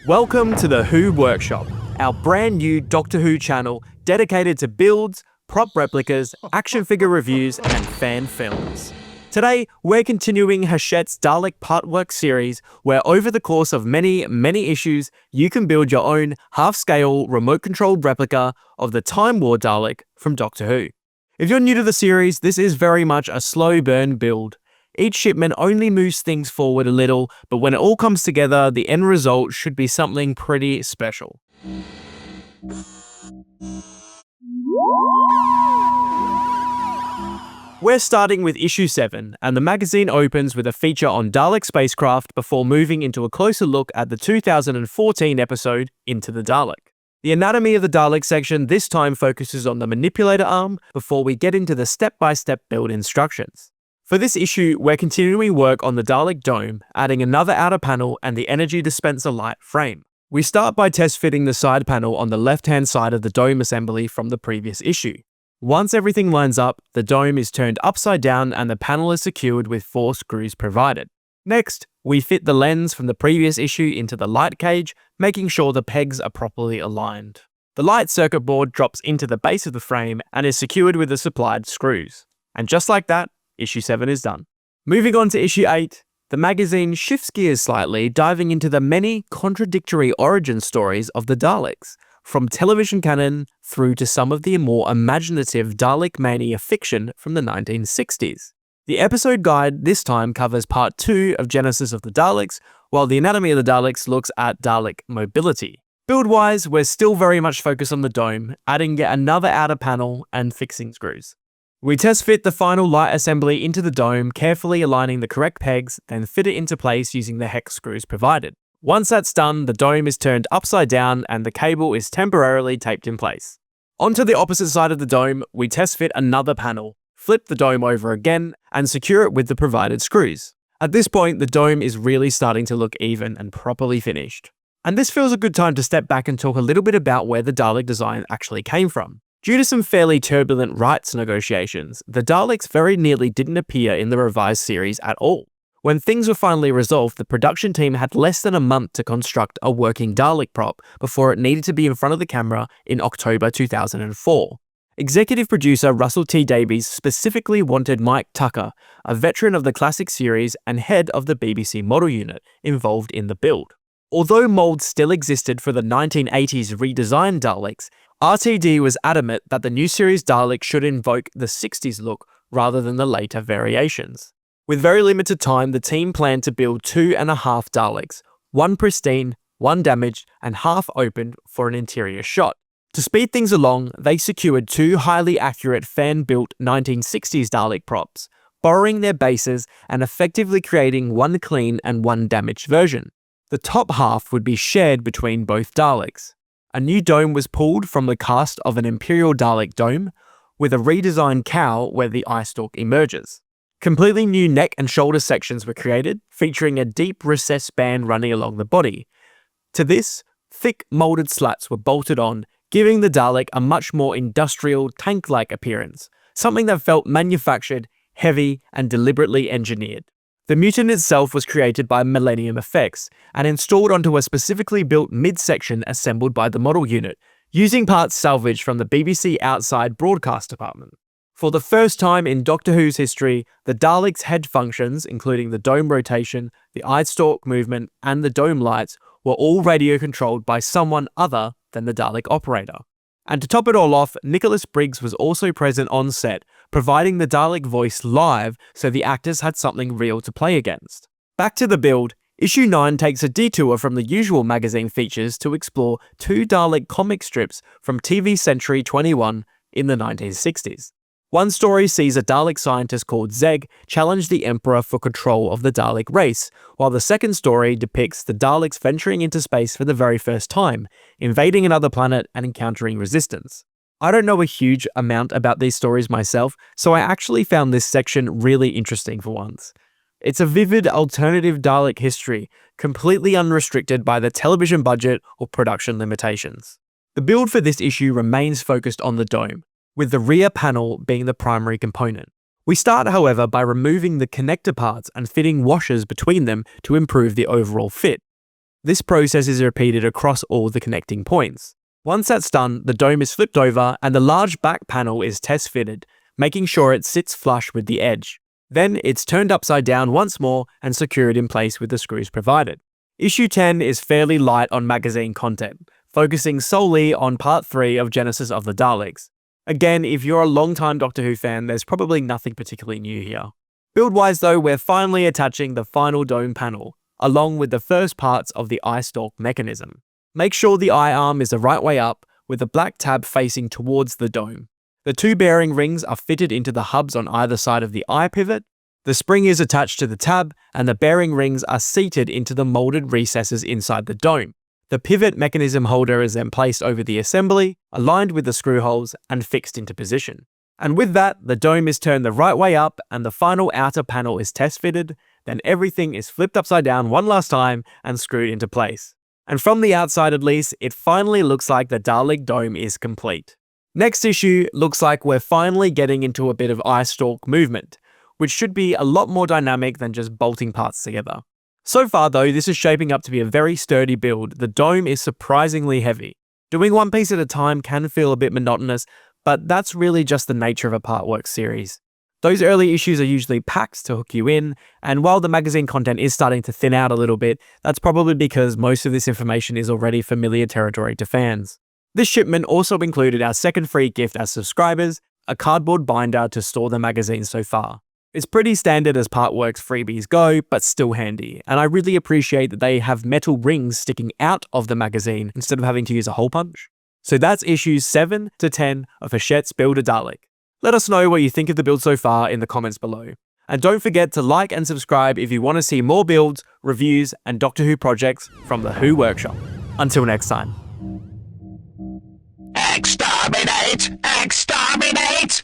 Welcome to the Who Workshop, our brand new Doctor Who channel dedicated to builds, prop replicas, action figure reviews, and fan films. Today, we're continuing Hachette's Dalek Partwork series, where over the course of many issues, you can build your own half-scale, remote-controlled replica of the Time War Dalek from Doctor Who. If you're new to the series, this is very much a slow burn build. Each shipment only moves things forward a little, but when it all comes together, the end result should be something pretty special. We're starting with issue 7, and the magazine opens with a feature on Dalek spacecraft before moving into a closer look at the 2014 episode, Into the Dalek. The anatomy of the Dalek section this time focuses on the manipulator arm before we get into the step-by-step build instructions. For this issue, we're continuing work on the Dalek dome, adding another outer panel and the energy dispenser light frame. We start by test fitting the side panel on the left-hand side of the dome assembly from the previous issue. Once everything lines up, the dome is turned upside down and the panel is secured with 4 screws provided. Next, we fit the lens from the previous issue into the light cage, making sure the pegs are properly aligned. The light circuit board drops into the base of the frame and is secured with the supplied screws. And just like that, issue 7 is done. Moving on to issue 8, the magazine shifts gears slightly, diving into the many contradictory origin stories of the Daleks, from television canon through to some of the more imaginative Dalek mania fiction from the 1960s. The episode guide this time covers part 2 of Genesis of the Daleks, while the anatomy of the Daleks looks at Dalek mobility. Build-wise, we're still very much focused on the dome, adding yet another outer panel and fixing screws. We test fit the final light assembly into the dome, carefully aligning the correct pegs, then fit it into place using the hex screws provided. Once that's done, the dome is turned upside down and the cable is temporarily taped in place. Onto the opposite side of the dome, we test fit another panel, flip the dome over again, and secure it with the provided screws. At this point, the dome is really starting to look even and properly finished. And this feels a good time to step back and talk a little bit about where the Dalek design actually came from. Due to some fairly turbulent rights negotiations, the Daleks very nearly didn't appear in the revised series at all. When things were finally resolved, the production team had less than a month to construct a working Dalek prop before it needed to be in front of the camera in October 2004. Executive producer Russell T Davies specifically wanted Mike Tucker, a veteran of the classic series and head of the BBC model unit, involved in the build. Although molds still existed for the 1980s redesigned Daleks, RTD was adamant that the new series Dalek should invoke the 60s look rather than the later variations. With very limited time, the team planned to build 2.5 Daleks, one pristine, one damaged, and half opened for an interior shot. To speed things along, they secured 2 highly accurate fan-built 1960s Dalek props, borrowing their bases and effectively creating one clean and one damaged version. The top half would be shared between both Daleks. A new dome was pulled from the cast of an Imperial Dalek dome, with a redesigned cowl where the eye stalk emerges. Completely new neck and shoulder sections were created, featuring a deep recessed band running along the body. To this, thick molded slats were bolted on, giving the Dalek a much more industrial, tank-like appearance, something that felt manufactured, heavy, and deliberately engineered. The mutant itself was created by Millennium Effects and installed onto a specifically built midsection assembled by the model unit, using parts salvaged from the BBC outside broadcast department. For the first time in Doctor Who's history, the Dalek's head functions, including the dome rotation, the eye stalk movement, and the dome lights, were all radio controlled by someone other than the Dalek operator. And to top it all off, Nicholas Briggs was also present on set, providing the Dalek voice live so the actors had something real to play against. Back to the build, issue 9 takes a detour from the usual magazine features to explore 2 Dalek comic strips from TV Century 21 in the 1960s. One story sees a Dalek scientist called Zeg challenge the Emperor for control of the Dalek race, while the second story depicts the Daleks venturing into space for the very first time, invading another planet and encountering resistance. I don't know a huge amount about these stories myself, so I actually found this section really interesting for once. It's a vivid alternative Dalek history, completely unrestricted by the television budget or production limitations. The build for this issue remains focused on the dome, with the rear panel being the primary component. We start, however, by removing the connector parts and fitting washers between them to improve the overall fit. This process is repeated across all the connecting points. Once that's done, the dome is flipped over and the large back panel is test fitted, making sure it sits flush with the edge. Then it's turned upside down once more and secured in place with the screws provided. Issue 10 is fairly light on magazine content, focusing solely on Part 3 of Genesis of the Daleks. Again, if you're a long-time Doctor Who fan, there's probably nothing particularly new here. Build-wise though, we're finally attaching the final dome panel, along with the first parts of the eye stalk mechanism. Make sure the eye arm is the right way up, with the black tab facing towards the dome. The 2 bearing rings are fitted into the hubs on either side of the eye pivot. The spring is attached to the tab, and the bearing rings are seated into the molded recesses inside the dome. The pivot mechanism holder is then placed over the assembly, aligned with the screw holes, and fixed into position. And with that, the dome is turned the right way up and the final outer panel is test fitted, then everything is flipped upside down one last time and screwed into place. And from the outside at least, it finally looks like the Dalek dome is complete. Next issue looks like we're finally getting into a bit of eye stalk movement, which should be a lot more dynamic than just bolting parts together. So far though, this is shaping up to be a very sturdy build. The dome is surprisingly heavy. Doing one piece at a time can feel a bit monotonous, but that's really just the nature of a Partwork series. Those early issues are usually packs to hook you in, and while the magazine content is starting to thin out a little bit, that's probably because most of this information is already familiar territory to fans. This shipment also included our second free gift as subscribers, a cardboard binder to store the magazine so far. It's pretty standard as Partwork's freebies go, but still handy, and I really appreciate that they have metal rings sticking out of the magazine instead of having to use a hole punch. So that's issues 7 to 10 of Hachette's Build a Dalek. Let us know what you think of the build so far in the comments below. And don't forget to like and subscribe if you want to see more builds, reviews, and Doctor Who projects from the Who Workshop. Until next time. Exterminate! Exterminate!